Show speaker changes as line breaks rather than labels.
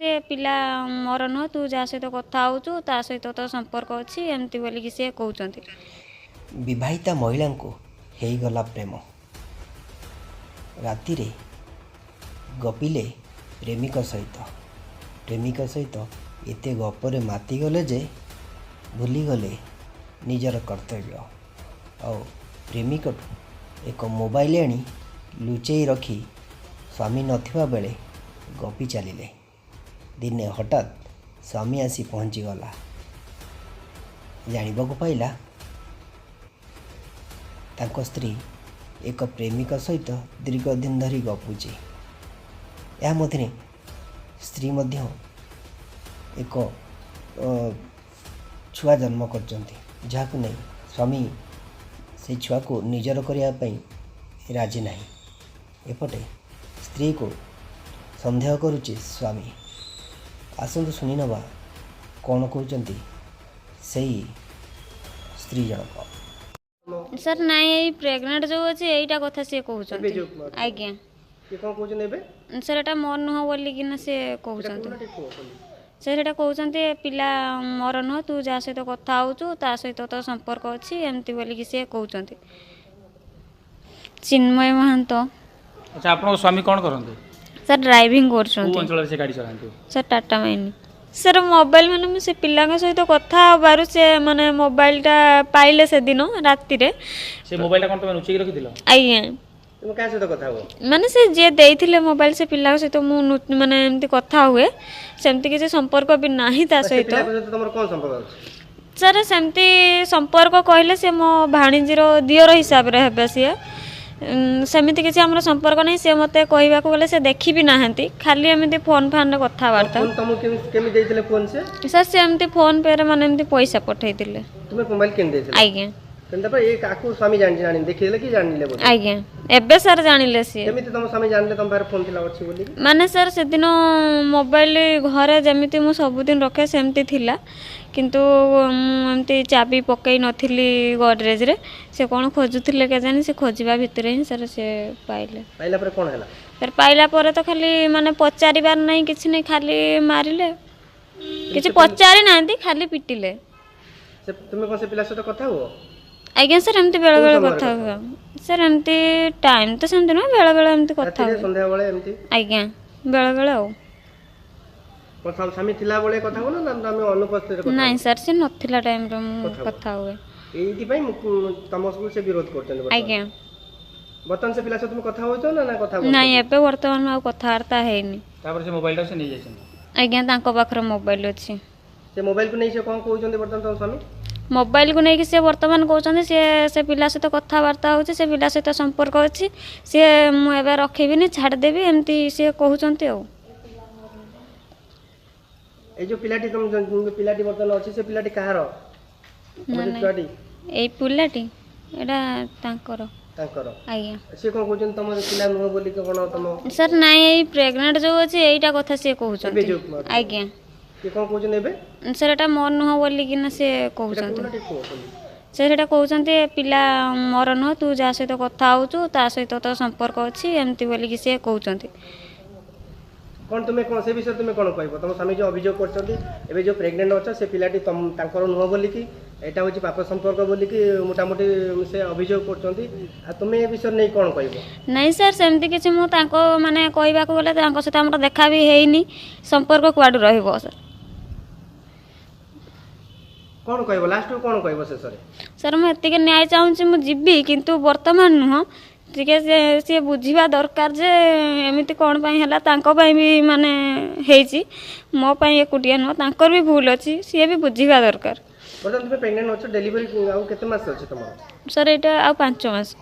ए पिला मोर नुह तू जहाँ सहित कथा होचु ता सहित तो संपर्क अच्छी एमती बोलिकी सी कहते।
विवाहिता महिला को हेगला प्रेम राति रे गपिले प्रेमिक सहित एते गपरे मातिगले जे भूलीगले निजर कर्तव्य और प्रेमिक एक मोबाइल आनी लुचेई रखी स्वामी नथिबा बेले गपी चलिले। दिने हठात स्वामी आसी पहुँचीगला। जानिबाकु पाइला तांको स्त्री एक प्रेमिक सहित दीर्घ दिन धरी गपुची। या मध्य स्त्री मध्य एक छुआ जन्म करचंती जहाकु नहीं स्वामी से छुआ को निजर करने राजी नहीं। एपटे स्त्री को संदेह करुचे स्वामी। आसतु शुणी नवा कौन कहते से स्त्री जनक।
सर नाई प्रेग्नेंट जो अच्छे यहीटा कथा सी कहते आज्ञा सर एटा मोर नुह बोलिकिना सी कहते सर एटा कहते पिला मोर नुह तू जहाँ सहित कथा होचु ता सहित तो संपर्क अच्छी एमती बोलिकी सी कहते। चिन्मय महांत।
अच्छा आपन स्वामी कौन करते?
सर ड्राइविंग कर
से गाड़ी चलाते?
सर टाटा माइनी। सर मोबाइल मैंने से पिला सहित कथा बारू से माने मोबाइलटा पाइले से दिन राति रे
से मोबाइलटा कोन तमे नुचि रखि दिलो?
आज्ञा
तुम का सहित कथा हो
माने से जे देइथिले मोबाइल से पिला सहित मु माने एमती कथा हुए सेमती किसी संपर्क भी नाही ता सहित।
तमर कोन संपर्क अछि?
सर सेमती संपर्क कहले से मो भाणीजीर दियर हिसाब रे हेबे से सेमिति किसी हमर संपर्क नहीं। से मते कहबा को बोले से देखि भी नाहंती खाली एमती फोन फान रे कथा वार्ता।
फोन तुम केमि देइथिले फोन से?
सर से एमती फोन पे रे माने एमती पैसा पठै दिले।
तुमे मोबाइल केन देइथिले?
आज्ञा
केनता पर एक आकु स्वामी जानि देखिले कि जानिले बोले?
आज्ञा एबे सर जानिले से
केमिति तुम स्वामी जानिले तुम बारे फोन थिला अछि बोली?
माने सर से दिन मोबाइल घरे जेमिति मु सब दिन रखे सेमती थिला किंतु एमती चाबी पकई नथिली गडरेज रे से कोन खोजुथिले के जानि से खोजिबा भितरे ही सर से पाइला
पर कोन हला?
सर पाइला पर तो खाली माने पचारिबार नहीं किछि नहीं खाली मारिले किछि पचारि नांती खाली पिटिले।
से तुमे कोन से पिला सहित कथा हो?
आज्ञा सर एमती बेले बेले कथा हुआ सर एमती टाइम तो सेमती न बेले बेले एमती कथा हुआ
संध्या बेले एमती आज्ञा
बेले बेले हो
कोन स्वामी थिला बेले कथा हो ना हम अनुपस्थित कथा?
नहीं सर से नथिला टाइम रे मु कथा हुए
एइति पई तमसु से विरोध करछन।
आज्ञा
बर्तन से पिला से तुम कथा होचो ना ना कथा हो?
नहीं एबे वर्तमान आ कथावार्ता हेनी।
तापर से मोबाइल से नहीं जायछन?
आज्ञा तांको पाखर मोबाइल अछि।
से मोबाइल को नहीं से कोन कहउछन बर्तन तो स्वामी?
मोबाइल को नहीं से वर्तमान कहते से पिला सहित कथबार्ता होची से पिला सहित संपर्क अच्छी सी मुझे रखेबी छाड़देवी एमती सी कहते।
ए जो पिलाटी तुम पिलाटी बर्तन अछि से पिलाटी कहार?
पिलाटी ए पिलाटी एडा तांकर आज्ञा
से कोन कहउछन तुम पिला नुह बोली के कोन तुम? सर
नाई प्रेग्नेंट जो अछि एटा कथा से कहउछन। आज्ञा
के कोन कहउछन एबे?
सर एटा मोर नुह बोली कि ना से कहउछन। सर एटा कहउछन पिला मोर नुह तू जहाँ सहित कथा होचु ता सहित तो संपर्क अच्छी एमती बोलिकी से कहउछन।
कोन तुमे कोन से विषय तुमे कोन कहबो? तुम स्वामी जो अभियोग करछंती एबे जो प्रेग्नेंट अछ से पिलाटी तुम तांकर नुह बोली कि एटा होची पाप संपर्क बोली कि मोटामोटी से अभियोग करछंती आ तुमे ए विषय नै कोन कहबो? नहीं सर सेमती किछि मु तांको माने कहबा को बोले तांको से हमर देखा भी हेइनी संपर्क कुआडू रहइबो सर कौन कहबो? लास्ट कौन कहबो से सर मु एतिके न्याय चाहूची मु जिबी किंतु वर्तमान नुह टिके से बुझिबा दरकार जे एमिति कोन पई हला तांको पई भी माने हेइची मो पई एकुटिया नुह तांकर भी भूल अछि से भी बुझिबा दरकार। बर्तमान तुमे प्रेग्नेंट अछ डिलीवरी आउ केते मास अछि तमरो? सर एटा आ 5 मास।